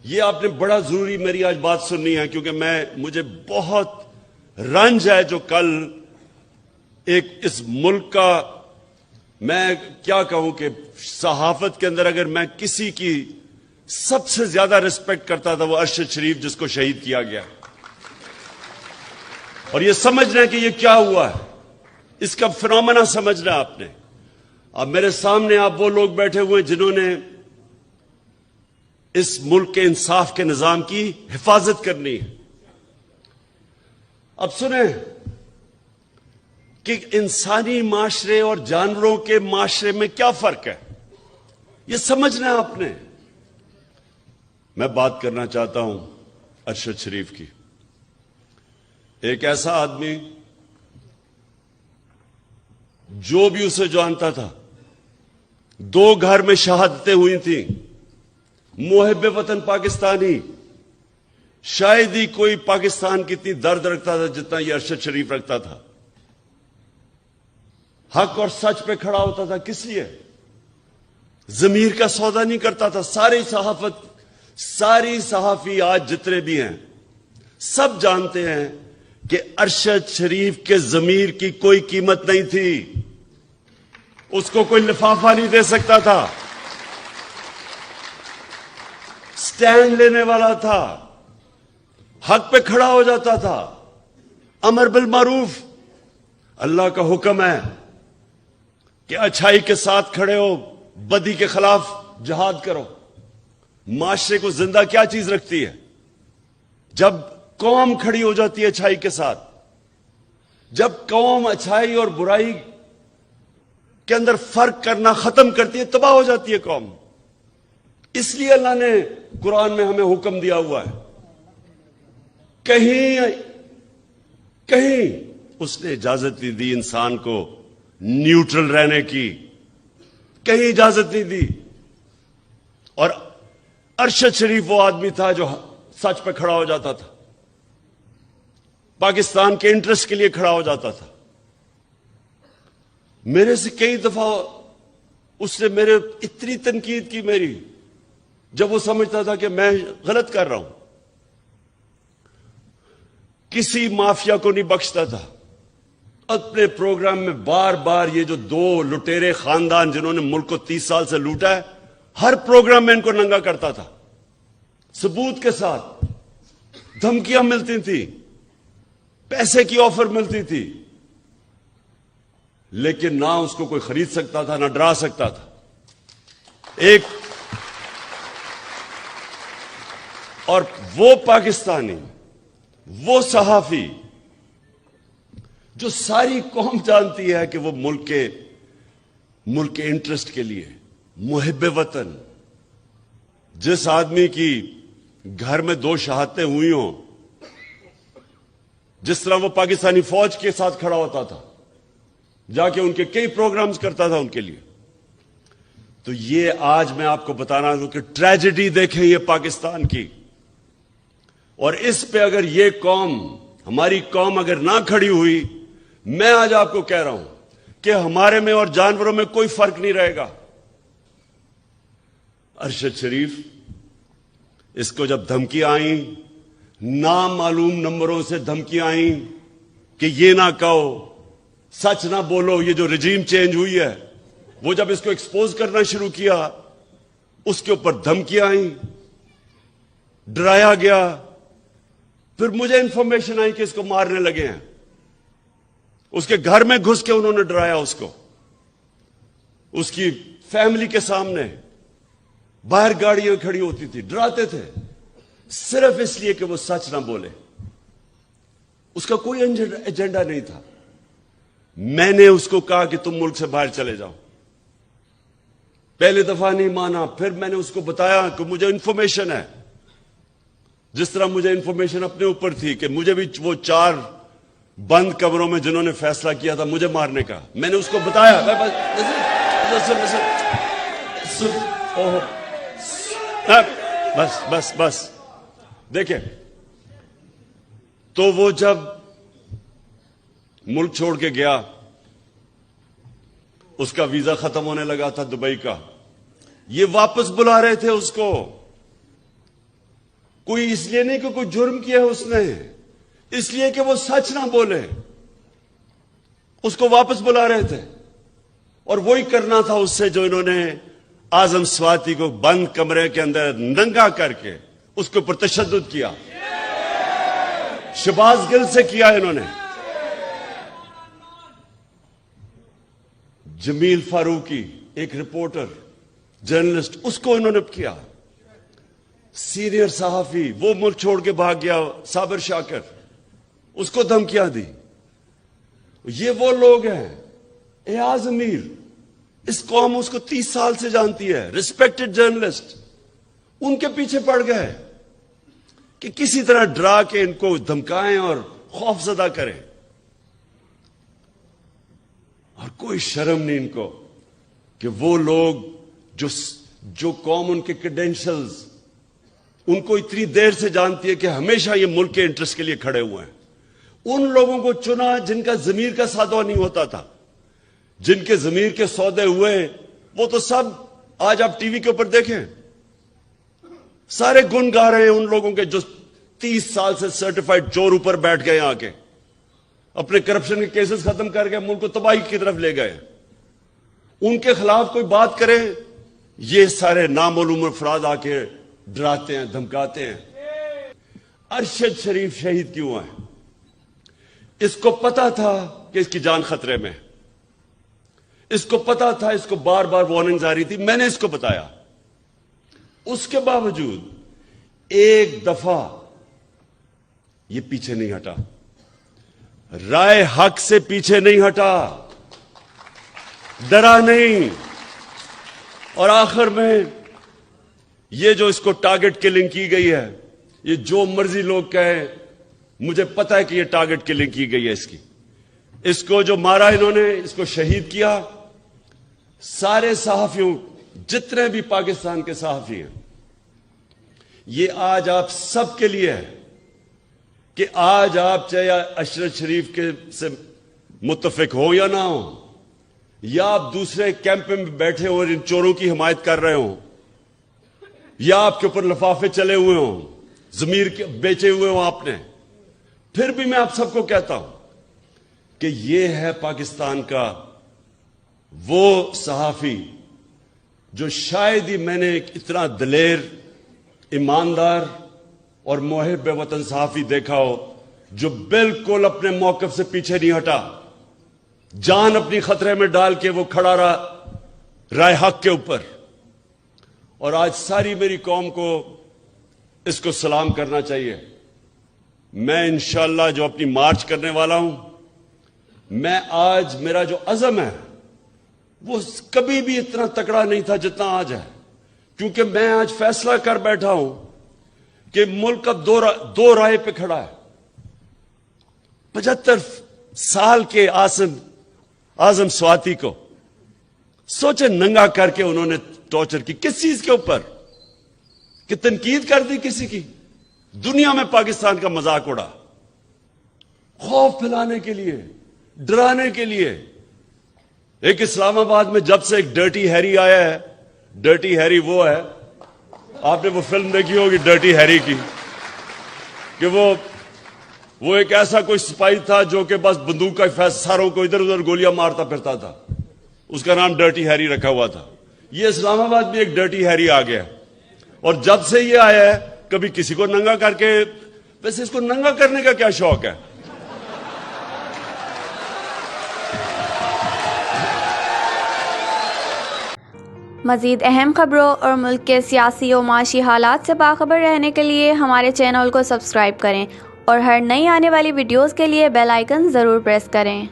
یہ آپ نے بڑا ضروری میری آج بات سننی ہے، کیونکہ مجھے بہت رنج ہے جو کل ایک اس ملک کا، میں کیا کہوں کہ صحافت کے اندر اگر میں کسی کی سب سے زیادہ رسپیکٹ کرتا تھا وہ ارشد شریف، جس کو شہید کیا گیا، اور یہ سمجھنا ہے کہ یہ کیا ہوا ہے، اس کا فنومنا سمجھنا آپ نے۔ اب میرے سامنے آپ وہ لوگ بیٹھے ہوئے ہیں جنہوں نے اس ملک کے انصاف کے نظام کی حفاظت کرنی ہے۔ اب سنیں کہ انسانی معاشرے اور جانوروں کے معاشرے میں کیا فرق ہے، یہ سمجھنا ہے آپ نے۔ میں بات کرنا چاہتا ہوں ارشد شریف کی، ایک ایسا آدمی جو بھی اسے جانتا تھا، 2 گھر میں شہادتیں ہوئی تھیں، محب وطن پاکستانی، شاید ہی کوئی پاکستان کی اتنی درد رکھتا تھا جتنا یہ ارشد شریف رکھتا تھا۔ حق اور سچ پہ کھڑا ہوتا تھا، کس لیے؟ ضمیر کا سودا نہیں کرتا تھا۔ ساری صحافی آج جتنے بھی ہیں سب جانتے ہیں کہ ارشد شریف کے ضمیر کی کوئی قیمت نہیں تھی، اس کو کوئی لفافہ نہیں دے سکتا تھا، سٹینڈ لینے والا تھا، حق پہ کھڑا ہو جاتا تھا۔ امر بالمعروف، اللہ کا حکم ہے کہ اچھائی کے ساتھ کھڑے ہو، بدی کے خلاف جہاد کرو۔ معاشرے کو زندہ کیا چیز رکھتی ہے؟ جب قوم کھڑی ہو جاتی ہے اچھائی کے ساتھ، جب قوم اچھائی اور برائی کے اندر فرق کرنا ختم کرتی ہے، تباہ ہو جاتی ہے قوم۔ اس لیے اللہ نے قرآن میں ہمیں حکم دیا ہوا ہے، کہیں اس نے اجازت نہیں دی انسان کو نیوٹرل رہنے کی، کہیں اجازت نہیں دی۔ اور ارشد شریف وہ آدمی تھا جو سچ پہ کھڑا ہو جاتا تھا، پاکستان کے انٹرسٹ کے لیے کھڑا ہو جاتا تھا۔ میرے سے کئی دفعہ اس نے میرے اتنی تنقید کی میری، جب وہ سمجھتا تھا کہ میں غلط کر رہا ہوں۔ کسی مافیا کو نہیں بخشتا تھا۔ اپنے پروگرام میں بار بار یہ جو 2 لٹیرے خاندان جنہوں نے ملک کو 30 سال سے لوٹا ہے، ہر پروگرام میں ان کو ننگا کرتا تھا، ثبوت کے ساتھ۔ دھمکیاں ملتی تھیں، پیسے کی آفر ملتی تھی، لیکن نہ اس کو کوئی خرید سکتا تھا، نہ ڈرا سکتا تھا۔ اور وہ پاکستانی، وہ صحافی جو ساری قوم جانتی ہے کہ وہ ملک کے انٹرسٹ کے لیے محب وطن، جس آدمی کی گھر میں 2 شہادتیں ہوئی ہوں، جس طرح وہ پاکستانی فوج کے ساتھ کھڑا ہوتا تھا، جا کے ان کے کئی پروگرامز کرتا تھا ان کے لیے۔ تو یہ آج میں آپ کو بتانا ہوں کہ ٹریجڈی دیکھیں یہ پاکستان کی، اور اس پہ اگر یہ قوم، ہماری قوم اگر نہ کھڑی ہوئی، میں آج آپ کو کہہ رہا ہوں کہ ہمارے میں اور جانوروں میں کوئی فرق نہیں رہے گا۔ ارشد شریف، اس کو جب دھمکی آئیں، نامعلوم نمبروں سے دھمکیاں آئیں کہ یہ نہ کہو، سچ نہ بولو، یہ جو رجیم چینج ہوئی ہے، وہ جب اس کو ایکسپوز کرنا شروع کیا، اس کے اوپر دھمکیاں آئیں، ڈرایا گیا۔ پھر مجھے انفارمیشن آئی کہ اس کو مارنے لگے ہیں، اس کے گھر میں گھس کے انہوں نے ڈرایا اس کو، اس کی فیملی کے سامنے، باہر گاڑیاں کھڑی ہوتی تھی، ڈراتے تھے، صرف اس لیے کہ وہ سچ نہ بولے۔ اس کا کوئی ایجنڈا نہیں تھا۔ میں نے اس کو کہا کہ تم ملک سے باہر چلے جاؤ، پہلے دفعہ نہیں مانا، پھر میں نے اس کو بتایا کہ مجھے انفارمیشن ہے، جس طرح مجھے انفارمیشن اپنے اوپر تھی کہ مجھے بھی وہ 4 بند کمروں میں جنہوں نے فیصلہ کیا تھا مجھے مارنے کا، میں نے اس کو بتایا۔ بس دیکھیں، تو وہ جب ملک چھوڑ کے گیا، اس کا ویزا ختم ہونے لگا تھا دبئی کا، یہ واپس بلا رہے تھے اس کو، کوئی اس لیے نہیں کہ کوئی جرم کیا ہے اس نے، اس لیے کہ وہ سچ نہ بولے، اس کو واپس بلا رہے تھے، اور وہی کرنا تھا اس سے جو انہوں نے اعظم سواتی کو بند کمرے کے اندر ننگا کر کے اس کے اوپر تشدد کیا، شہباز گل سے کیا انہوں نے، جمیل فاروقی ایک رپورٹر جرنلسٹ، اس کو انہوں نے کیا، سینئر صحافی وہ ملک چھوڑ کے بھاگ گیا صابر شاکر، اس کو دھمکیاں دی۔ یہ وہ لوگ ہیں، ایاز امیر، اس قوم اس کو 30 سال سے جانتی ہے، ریسپیکٹڈ جرنلسٹ، ان کے پیچھے پڑ گئے کہ کسی طرح ڈرا کے ان کو دھمکائیں اور خوف زدہ کریں، اور کوئی شرم نہیں ان کو کہ وہ لوگ جو قوم ان کے کریڈینشلز ان کو اتنی دیر سے جانتی ہے کہ ہمیشہ یہ ملک کے انٹرسٹ کے لیے کھڑے ہوئے ہیں، ان لوگوں کو چنا جن کا ضمیر کا سودا نہیں ہوتا تھا، جن کے ضمیر کے سودے ہوئے وہ تو سب آج آپ ٹی وی کے اوپر دیکھیں سارے گن گا رہے ہیں ان لوگوں کے جو 30 سال سے سرٹیفائیڈ چور اوپر بیٹھ گئے آ کے اپنے کرپشن کے کیسز ختم کر کے ملک کو تباہی کی طرف لے گئے، ان کے خلاف کوئی بات کرے یہ سارے نامعلوم افراد آ کے ڈراتے ہیں دھمکاتے ہیں۔ ارشد شریف شہید کیوں ہے؟ اس کو پتا تھا کہ اس کی جان خطرے میں، اس کو پتا تھا، اس کو بار بار وارننگز آ رہی تھی، میں نے اس کو بتایا، اس کے باوجود ایک دفعہ یہ پیچھے نہیں ہٹا، رائے حق سے پیچھے نہیں ہٹا، ڈرا نہیں، اور آخر میں یہ جو اس کو ٹارگٹ کلنگ کی گئی ہے، یہ جو مرضی لوگ کہیں، مجھے پتا ہے کہ یہ ٹارگٹ کلنگ کی گئی ہے اس کو جو مارا انہوں نے، اس کو شہید کیا، سارے صحافیوں جتنے بھی پاکستان کے صحافی ہیں، یہ آج آپ سب کے لیے ہے کہ آج آپ چاہے اشرف شریف کے سے متفق ہو یا نہ ہو، یا آپ دوسرے کیمپ میں بیٹھے ہو اور ان چوروں کی حمایت کر رہے ہوں، یا آپ کے اوپر لفافے چلے ہوئے ہوں، ضمیر کے بیچے ہوئے ہوں آپ نے، پھر بھی میں آپ سب کو کہتا ہوں کہ یہ ہے پاکستان کا وہ صحافی جو شاید ہی میں نے اتنا دلیر، ایماندار اور محب وطن صحافی دیکھا ہو جو بالکل اپنے موقف سے پیچھے نہیں ہٹا، جان اپنی خطرے میں ڈال کے وہ کھڑا رہا رائے حق کے اوپر۔ اور آج ساری میری قوم کو اس کو سلام کرنا چاہیے۔ میں انشاءاللہ جو اپنی مارچ کرنے والا ہوں، میں آج میرا جو عزم ہے وہ کبھی بھی اتنا تکڑا نہیں تھا جتنا آج ہے، کیونکہ میں آج فیصلہ کر بیٹھا ہوں کہ ملک اب دو رائے پہ کھڑا ہے۔ 75 سال کے اعظم سواتی کو سوچے ننگا کر کے انہوں نے ٹارچر کی، کس چیز کے اوپر؟ کہ تنقید کر دی کسی کی، دنیا میں پاکستان کا مذاق اڑا، خوف پھیلانے کے لیے، ڈرانے کے لیے۔ ایک اسلام آباد میں جب سے ایک ڈرٹی ہیری آیا ہے، ڈرٹی ہیری وہ ہے، آپ نے وہ فلم دیکھی ہوگی ڈرٹی ہیری کی، کہ وہ ایک ایسا کوئی سپاہی تھا جو کہ بس بندوق کا ساروں کو ادھر ادھر گولیاں مارتا پھرتا تھا، اس کا نام ڈرٹی ہیری رکھا ہوا تھا۔ یہ اسلام آباد میں ایک ڈرٹی ہیری آ گیا، اور جب سے یہ آیا ہے کبھی کسی کو ننگا کر کے، ویسے اس کو ننگا کرنے کا کیا شوق ہے؟ مزید اہم خبروں اور ملک کے سیاسی و معاشی حالات سے باخبر رہنے کے لیے ہمارے چینل کو سبسکرائب کریں اور ہر نئی آنے والی ویڈیوز کے لیے بیل آئیکن ضرور پریس کریں۔